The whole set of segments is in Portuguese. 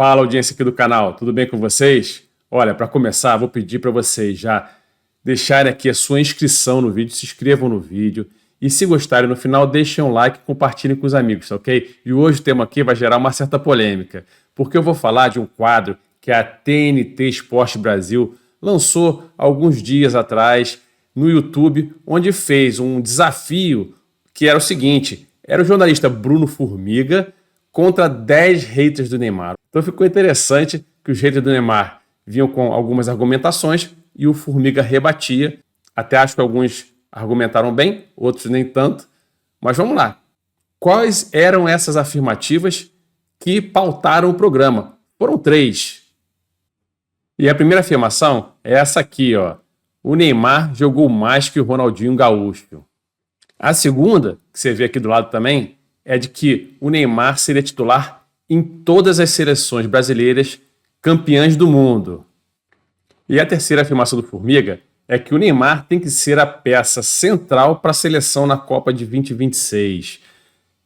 Fala, audiência aqui do canal, tudo bem com vocês? Olha, para começar, vou pedir para vocês já deixarem aqui a sua inscrição no vídeo, se inscrevam no vídeo e se gostarem no final, deixem um like e compartilhem com os amigos, tá ok? E hoje o tema aqui vai gerar uma certa polêmica, porque eu vou falar de um quadro que a TNT Esporte Brasil lançou alguns dias atrás no YouTube, onde fez um desafio que era o seguinte, era o jornalista Bruno Formiga contra 10 haters do Neymar. Então ficou interessante que os haters do Neymar vinham com algumas argumentações e o Formiga rebatia. Até acho que alguns argumentaram bem, outros nem tanto. Mas vamos lá. Quais eram essas afirmativas que pautaram o programa? Foram 3. E a primeira afirmação é essa aqui, ó. O Neymar jogou mais que o Ronaldinho Gaúcho. A segunda, que você vê aqui do lado também, é de que o Neymar seria titular em todas as seleções brasileiras campeãs do mundo. E a terceira afirmação do Formiga é que o Neymar tem que ser a peça central para a seleção na Copa de 2026.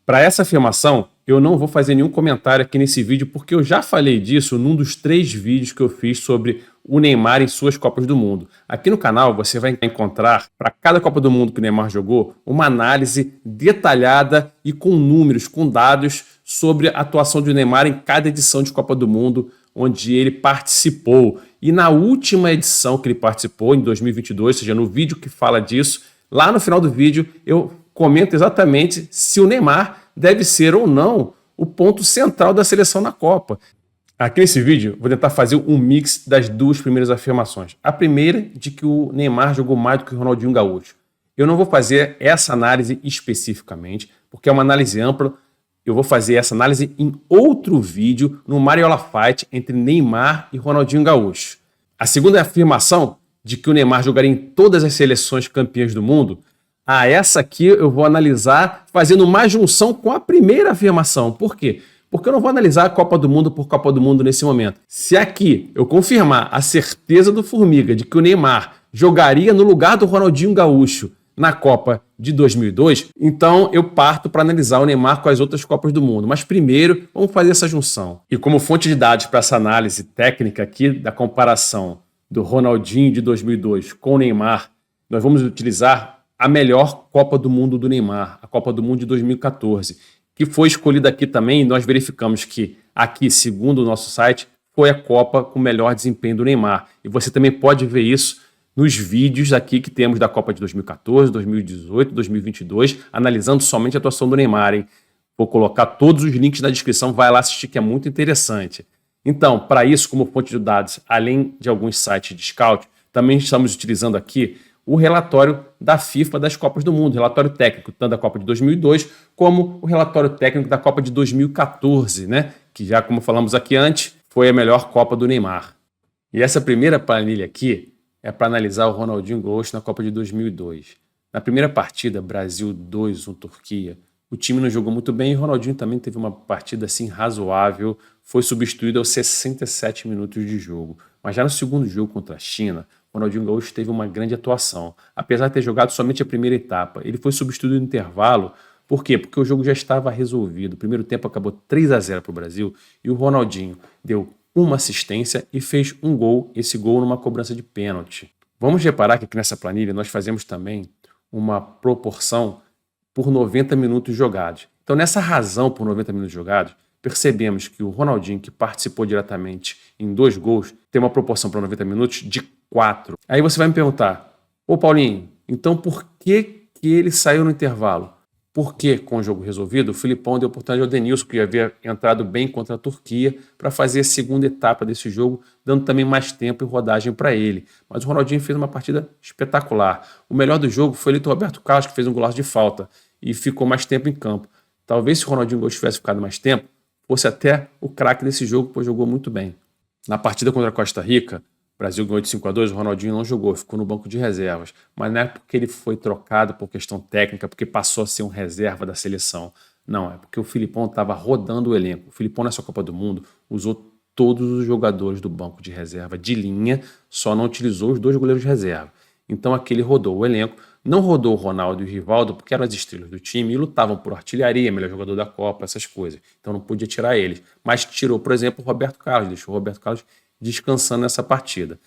Para essa afirmação, eu não vou fazer nenhum comentário aqui nesse vídeo, porque eu já falei disso num dos 3 vídeos que eu fiz sobre o Neymar em suas Copas do Mundo. Aqui no canal você vai encontrar, para cada Copa do Mundo que o Neymar jogou, uma análise detalhada e com números, com dados sobre a atuação do Neymar em cada edição de Copa do Mundo onde ele participou. E na última edição que ele participou, em 2022, ou seja, no vídeo que fala disso, lá no final do vídeo eu comento exatamente se o Neymar deve ser ou não o ponto central da seleção na Copa. Aqui nesse vídeo, vou tentar fazer um mix das 2 primeiras afirmações. A primeira, de que o Neymar jogou mais do que o Ronaldinho Gaúcho. Eu não vou fazer essa análise especificamente, porque é uma análise ampla. Eu vou fazer essa análise em outro vídeo, no Mariola Fight, entre Neymar e Ronaldinho Gaúcho. A segunda afirmação, de que o Neymar jogaria em todas as seleções campeãs do mundo, essa aqui eu vou analisar fazendo uma junção com a primeira afirmação. Por quê? Porque eu não vou analisar a Copa do Mundo por Copa do Mundo nesse momento. Se aqui eu confirmar a certeza do Formiga de que o Neymar jogaria no lugar do Ronaldinho Gaúcho na Copa de 2002, então eu parto para analisar o Neymar com as outras Copas do Mundo. Mas primeiro, vamos fazer essa junção. E como fonte de dados para essa análise técnica aqui da comparação do Ronaldinho de 2002 com o Neymar, nós vamos utilizar a melhor Copa do Mundo do Neymar, a Copa do Mundo de 2014, que foi escolhida aqui também, e nós verificamos que aqui, segundo o nosso site, foi a Copa com o melhor desempenho do Neymar. E você também pode ver isso nos vídeos aqui que temos da Copa de 2014, 2018, 2022, analisando somente a atuação do Neymar, hein? Vou colocar todos os links na descrição, vai lá assistir que é muito interessante. Então, para isso, como fonte de dados, além de alguns sites de scout, também estamos utilizando aqui o relatório da FIFA das Copas do Mundo, relatório técnico tanto da Copa de 2002 como o relatório técnico da Copa de 2014, né? Que já, como falamos aqui antes, foi a melhor Copa do Neymar. E essa primeira planilha aqui é para analisar o Ronaldinho Gaúcho na Copa de 2002. Na primeira partida, Brasil 2-1 Turquia, o time não jogou muito bem e o Ronaldinho também teve uma partida assim razoável, foi substituído aos 67 minutos de jogo. Mas já no segundo jogo contra a China, o Ronaldinho Gaúcho teve uma grande atuação. Apesar de ter jogado somente a primeira etapa, ele foi substituído no intervalo. Por quê? Porque o jogo já estava resolvido. O primeiro tempo acabou 3-0 para o Brasil e o Ronaldinho deu uma assistência e fez um gol, esse gol numa cobrança de pênalti. Vamos reparar que aqui nessa planilha nós fazemos também uma proporção por 90 minutos jogados. Então nessa razão por 90 minutos jogados, percebemos que o Ronaldinho, que participou diretamente em 2 gols, tem uma proporção para 90 minutos de 4. Aí você vai me perguntar, ô Paulinho, então por que ele saiu no intervalo? Porque, com o jogo resolvido, o Filipão deu oportunidade ao Denilson, que havia entrado bem contra a Turquia, para fazer a segunda etapa desse jogo, dando também mais tempo e rodagem para ele. Mas o Ronaldinho fez uma partida espetacular. O melhor do jogo foi o Roberto Carlos, que fez um golaço de falta e ficou mais tempo em campo. Talvez se o Ronaldinho Gaúcho tivesse ficado mais tempo, fosse até o craque desse jogo, pois jogou muito bem. Na partida contra a Costa Rica, o Brasil ganhou de 5-2, o Ronaldinho não jogou, ficou no banco de reservas. Mas não é porque ele foi trocado por questão técnica, porque passou a ser um reserva da seleção. Não, é porque o Filipão estava rodando o elenco. O Filipão nessa Copa do Mundo usou todos os jogadores do banco de reserva de linha, só não utilizou os 2 goleiros de reserva. Então aqui ele rodou o elenco, não rodou o Ronaldo e o Rivaldo porque eram as estrelas do time e lutavam por artilharia, melhor jogador da Copa, essas coisas. Então não podia tirar eles. Mas tirou, por exemplo, o Roberto Carlos, deixou o Roberto Carlos descansando nessa partida.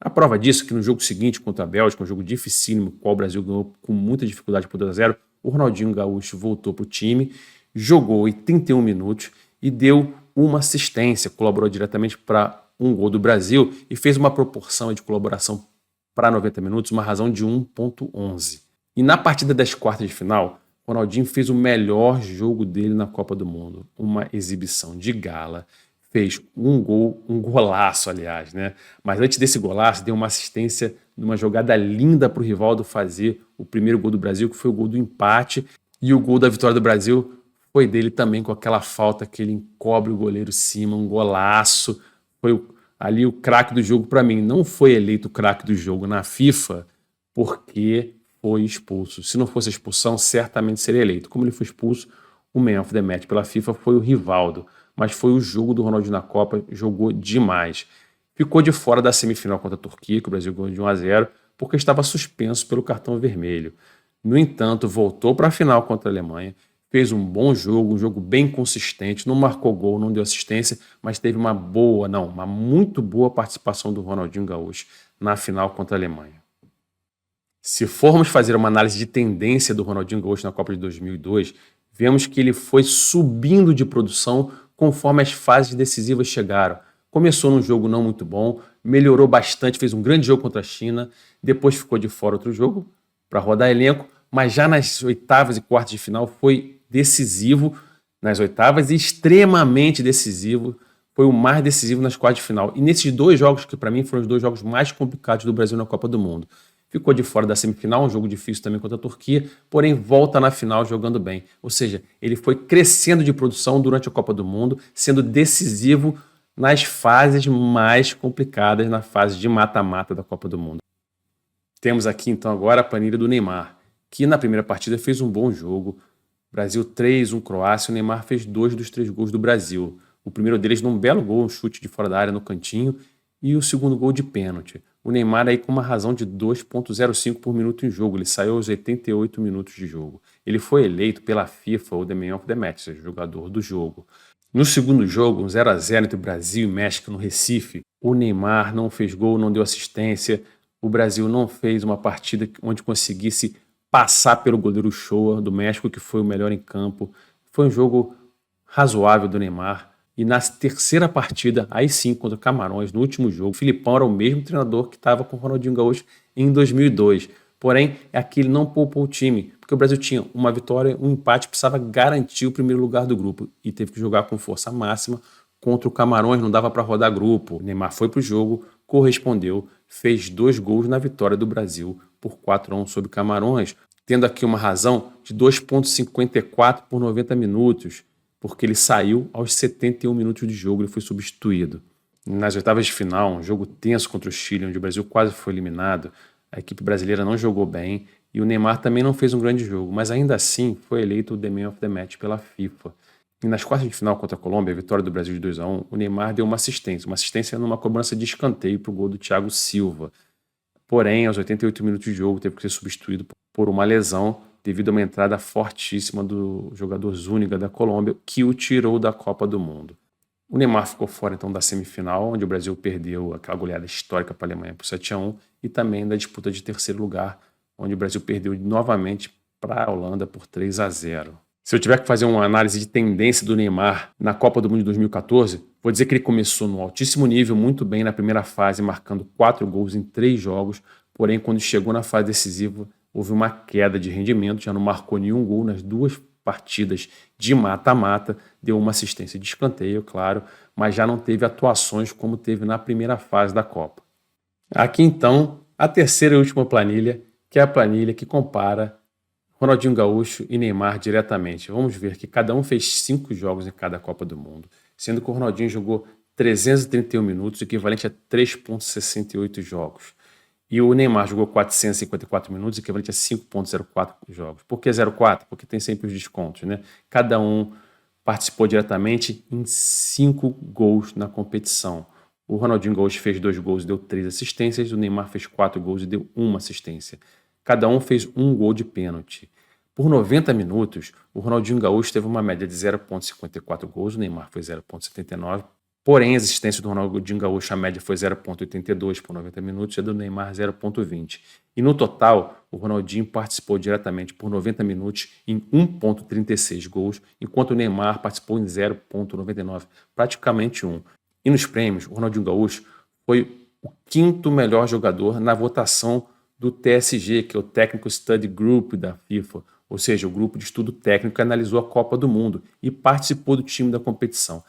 A prova disso é que no jogo seguinte contra a Bélgica, um jogo dificílimo, o qual o Brasil ganhou com muita dificuldade por 2-0, o Ronaldinho Gaúcho voltou para o time, jogou 81 minutos e deu uma assistência, colaborou diretamente para um gol do Brasil e fez uma proporção de colaboração para 90 minutos, uma razão de 1,11. E na partida das quartas de final, o Ronaldinho fez o melhor jogo dele na Copa do Mundo, uma exibição de gala, fez um gol, um golaço, aliás, né? Mas antes desse golaço, deu uma assistência numa jogada linda para o Rivaldo fazer o primeiro gol do Brasil, que foi o gol do empate, e o gol da vitória do Brasil foi dele também, com aquela falta que ele encobre o goleiro Cima, um golaço. Foi ali o craque do jogo para mim. Não foi eleito o craque do jogo na FIFA porque foi expulso. Se não fosse a expulsão, certamente seria eleito. Como ele foi expulso, o Man of the Match pela FIFA foi o Rivaldo. Mas foi o jogo do Ronaldinho na Copa, jogou demais. Ficou de fora da semifinal contra a Turquia, que o Brasil ganhou de 1-0, porque estava suspenso pelo cartão vermelho. No entanto, voltou para a final contra a Alemanha, fez um bom jogo, um jogo bem consistente, não marcou gol, não deu assistência, mas teve uma muito boa participação do Ronaldinho Gaúcho na final contra a Alemanha. Se formos fazer uma análise de tendência do Ronaldinho Gaúcho na Copa de 2002, vemos que ele foi subindo de produção conforme as fases decisivas chegaram. Começou num jogo não muito bom, melhorou bastante, fez um grande jogo contra a China, depois ficou de fora outro jogo para rodar elenco, mas já nas oitavas e quartas de final foi decisivo nas oitavas e extremamente decisivo, foi o mais decisivo nas quartas de final. E nesses dois jogos, que para mim foram os dois jogos mais complicados do Brasil na Copa do Mundo. Ficou de fora da semifinal, um jogo difícil também contra a Turquia, porém volta na final jogando bem. Ou seja, ele foi crescendo de produção durante a Copa do Mundo, sendo decisivo nas fases mais complicadas, na fase de mata-mata da Copa do Mundo. Temos aqui então agora a planilha do Neymar, que na primeira partida fez um bom jogo. Brasil 3, Croácia, o Neymar fez 2 dos 3 gols do Brasil. O primeiro deles num belo gol, um chute de fora da área no cantinho, e o segundo gol de pênalti. O Neymar aí com uma razão de 2,05 por minuto em jogo. Ele saiu aos 88 minutos de jogo. Ele foi eleito pela FIFA o The Man of the Match, ou seja, o jogador do jogo. No segundo jogo, um 0-0 entre Brasil e México no Recife, o Neymar não fez gol, não deu assistência. O Brasil não fez uma partida onde conseguisse passar pelo goleiro Shoa do México, que foi o melhor em campo. Foi um jogo razoável do Neymar. E na terceira partida, aí sim, contra Camarões, no último jogo, o Filipão era o mesmo treinador que estava com o Ronaldinho Gaúcho em 2002. Porém, aqui ele não poupou o time, porque o Brasil tinha uma vitória, um empate, precisava garantir o primeiro lugar do grupo e teve que jogar com força máxima contra o Camarões, não dava para rodar grupo. O Neymar foi para o jogo, correspondeu, fez 2 gols na vitória do Brasil por 4-1 sobre Camarões, tendo aqui uma razão de 2,54 por 90 minutos, porque ele saiu aos 71 minutos de jogo, ele foi substituído. Nas oitavas de final, um jogo tenso contra o Chile, onde o Brasil quase foi eliminado, a equipe brasileira não jogou bem e o Neymar também não fez um grande jogo, mas ainda assim foi eleito o The Man of the Match pela FIFA. E nas quartas de final contra a Colômbia, a vitória do Brasil de 2-1, o Neymar deu uma assistência numa cobrança de escanteio para o gol do Thiago Silva. Porém, aos 88 minutos de jogo, teve que ser substituído por uma lesão devido a uma entrada fortíssima do jogador Zúñiga da Colômbia, que o tirou da Copa do Mundo. O Neymar ficou fora então da semifinal, onde o Brasil perdeu aquela goleada histórica para a Alemanha por 7-1, e também da disputa de terceiro lugar, onde o Brasil perdeu novamente para a Holanda por 3-0. Se eu tiver que fazer uma análise de tendência do Neymar na Copa do Mundo de 2014, vou dizer que ele começou no altíssimo nível, muito bem na primeira fase, marcando 4 gols em 3 jogos, porém quando chegou na fase decisiva, houve uma queda de rendimento, já não marcou nenhum gol nas 2 partidas de mata-mata, deu uma assistência de escanteio, claro, mas já não teve atuações como teve na primeira fase da Copa. Aqui então, a terceira e última planilha, que é a planilha que compara Ronaldinho Gaúcho e Neymar diretamente. Vamos ver que cada um fez 5 jogos em cada Copa do Mundo, sendo que o Ronaldinho jogou 331 minutos, equivalente a 3,68 jogos. E o Neymar jogou 454 minutos, equivalente a 5,04 jogos. Por que 0,4? Porque tem sempre os descontos, né? Cada um participou diretamente em 5 gols na competição. O Ronaldinho Gaúcho fez 2 gols e deu 3 assistências, o Neymar fez 4 gols e deu 1 assistência. Cada um fez um gol de pênalti. Por 90 minutos, o Ronaldinho Gaúcho teve uma média de 0,54 gols, o Neymar foi 0,79. Porém, as assistências do Ronaldinho Gaúcho, a média foi 0,82 por 90 minutos e a do Neymar 0,20. E no total, o Ronaldinho participou diretamente por 90 minutos em 1,36 gols, enquanto o Neymar participou em 0,99, praticamente 1. E nos prêmios, o Ronaldinho Gaúcho foi o 5º melhor jogador na votação do TSG, que é o Technical Study Group da FIFA, ou seja, o grupo de estudo técnico que analisou a Copa do Mundo e participou do time da competição.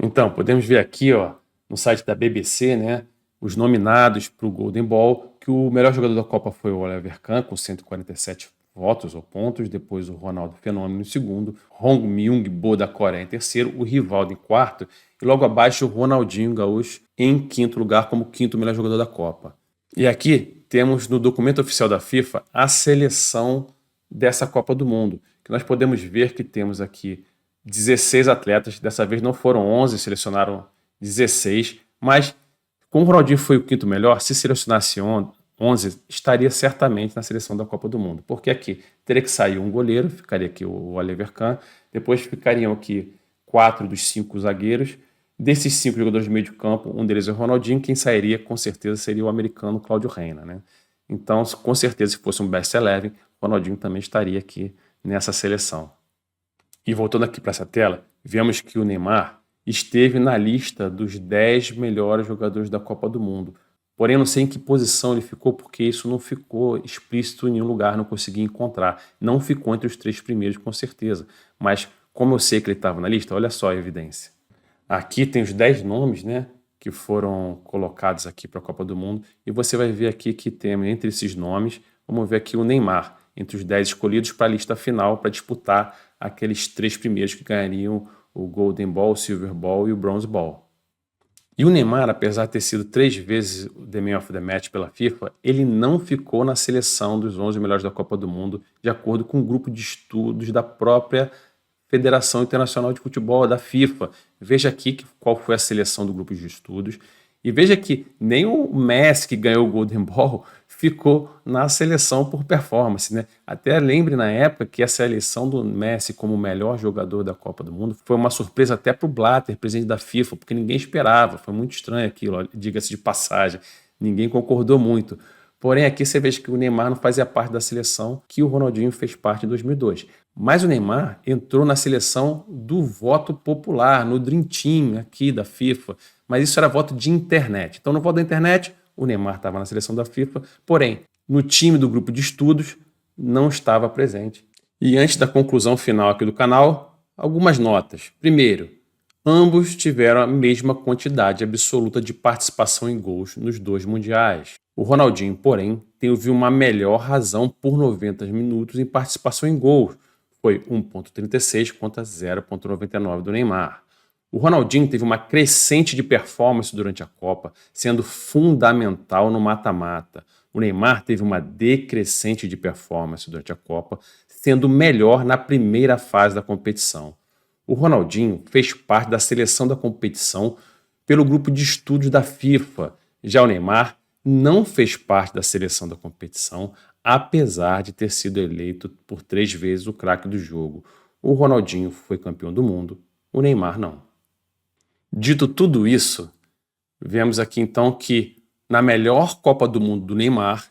Então, podemos ver aqui, ó, no site da BBC, né, os nominados para o Golden Ball, que o melhor jogador da Copa foi o Oliver Kahn, com 147 votos ou pontos, depois o Ronaldo Fenômeno em segundo, Hong Myung-bo da Coreia em terceiro, o Rivaldo em quarto, e logo abaixo o Ronaldinho Gaúcho em quinto lugar como 5º melhor jogador da Copa. E aqui temos no documento oficial da FIFA a seleção dessa Copa do Mundo, que nós podemos ver que temos aqui 16 atletas, dessa vez não foram 11, selecionaram 16, mas como o Ronaldinho foi o 5º melhor, se selecionasse 11, estaria certamente na seleção da Copa do Mundo, porque aqui teria que sair um goleiro, ficaria aqui o Oliver Kahn, depois ficariam aqui 4 dos 5 zagueiros, desses 5 jogadores de meio de campo, um deles é o Ronaldinho, quem sairia com certeza seria o americano Cláudio Reina, né? Então, com certeza, se fosse um best 11, o Ronaldinho também estaria aqui nessa seleção. E voltando aqui para essa tela, vemos que o Neymar esteve na lista dos 10 melhores jogadores da Copa do Mundo. Porém, eu não sei em que posição ele ficou, porque isso não ficou explícito em nenhum lugar, não consegui encontrar. Não ficou entre os 3 primeiros, com certeza. Mas, como eu sei que ele estava na lista, olha só a evidência. Aqui tem os 10 nomes, né, que foram colocados aqui para a Copa do Mundo. E você vai ver aqui que tem, entre esses nomes, vamos ver aqui o Neymar, entre os 10 escolhidos para a lista final, para disputar aqueles 3 primeiros que ganhariam o Golden Ball, o Silver Ball e o Bronze Ball. E o Neymar, apesar de ter sido 3 vezes o The Man of the Match pela FIFA, ele não ficou na seleção dos 11 melhores da Copa do Mundo, de acordo com um grupo de estudos da própria Federação Internacional de Futebol, da FIFA. Veja aqui qual foi a seleção do grupo de estudos. E veja que nem o Messi, que ganhou o Golden Ball, ficou na seleção por performance, né? Até lembre na época que essa eleição do Messi como o melhor jogador da Copa do Mundo foi uma surpresa até para o Blatter, presidente da FIFA, porque ninguém esperava, foi muito estranho aquilo, diga-se de passagem, ninguém concordou muito. Porém, aqui você vê que o Neymar não fazia parte da seleção que o Ronaldinho fez parte em 2002. Mas o Neymar entrou na seleção do voto popular, no Dream Team aqui da FIFA, mas isso era voto de internet. Então, no voto da internet, o Neymar estava na seleção da FIFA, porém, no time do grupo de estudos, não estava presente. E antes da conclusão final aqui do canal, algumas notas. Primeiro, ambos tiveram a mesma quantidade absoluta de participação em gols nos 2 mundiais. O Ronaldinho, porém, teve uma melhor razão por 90 minutos em participação em gols. Foi 1,36 contra 0,99 do Neymar. O Ronaldinho teve uma crescente de performance durante a Copa, sendo fundamental no mata-mata. O Neymar teve uma decrescente de performance durante a Copa, sendo melhor na primeira fase da competição. O Ronaldinho fez parte da seleção da competição pelo grupo de estudos da FIFA. Já o Neymar não fez parte da seleção da competição, apesar de ter sido eleito por 3 vezes o craque do jogo. O Ronaldinho foi campeão do mundo, o Neymar não. Dito tudo isso, vemos aqui então que na melhor Copa do Mundo do Neymar,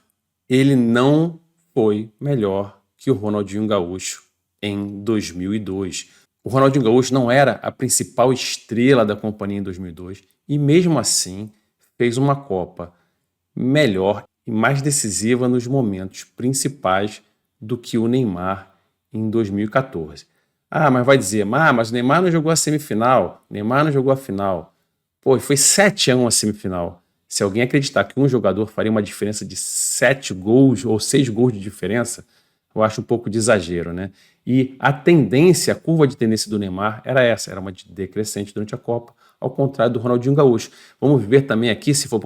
ele não foi melhor que o Ronaldinho Gaúcho em 2002. O Ronaldinho Gaúcho não era a principal estrela da companhia em 2002 e mesmo assim fez uma Copa melhor e mais decisiva nos momentos principais do que o Neymar em 2014. Ah, mas vai dizer, mas o Neymar não jogou a semifinal, Neymar não jogou a final. Pô, foi 7-1 a semifinal. Se alguém acreditar que um jogador faria uma diferença de 7 gols ou 6 gols de diferença, eu acho um pouco de exagero, né? E a tendência, a curva de tendência do Neymar era essa, era uma decrescente durante a Copa, ao contrário do Ronaldinho Gaúcho. Vamos ver também aqui, se for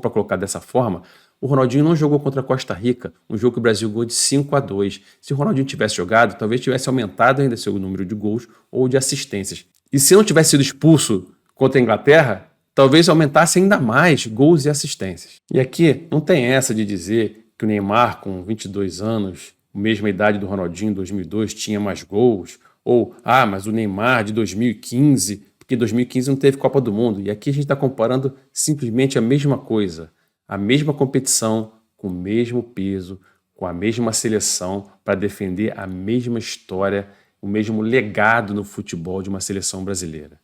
para colocar dessa forma, o Ronaldinho não jogou contra a Costa Rica, um jogo que o Brasil ganhou de 5-2. Se o Ronaldinho tivesse jogado, talvez tivesse aumentado ainda seu número de gols ou de assistências. E se não tivesse sido expulso contra a Inglaterra, talvez aumentasse ainda mais gols e assistências. E aqui não tem essa de dizer que o Neymar, com 22 anos, mesma idade do Ronaldinho em 2002, tinha mais gols, ou, mas o Neymar de 2015, porque 2015 não teve Copa do Mundo. E aqui a gente está comparando simplesmente a mesma coisa, a mesma competição, com o mesmo peso, com a mesma seleção, para defender a mesma história, o mesmo legado no futebol de uma seleção brasileira.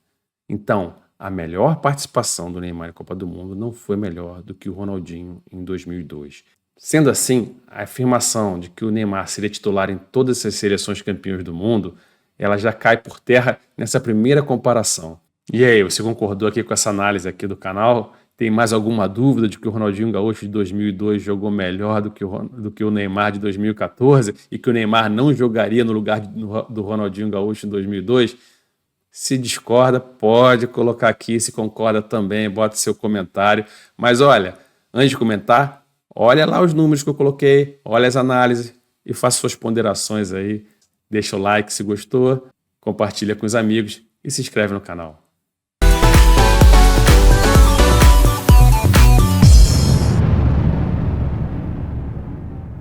Então, a melhor participação do Neymar em Copa do Mundo não foi melhor do que o Ronaldinho em 2002. Sendo assim, a afirmação de que o Neymar seria titular em todas as seleções campeãs do mundo, ela já cai por terra nessa primeira comparação. E aí, você concordou aqui com essa análise aqui do canal? Tem mais alguma dúvida de que o Ronaldinho Gaúcho de 2002 jogou melhor do que o Neymar de 2014 e que o Neymar não jogaria no lugar do Ronaldinho Gaúcho em 2002? Se discorda, pode colocar aqui. Se concorda também, bota seu comentário. Mas olha, antes de comentar, olha lá os números que eu coloquei, olha as análises e faça suas ponderações aí. Deixa o like se gostou, compartilha com os amigos e se inscreve no canal.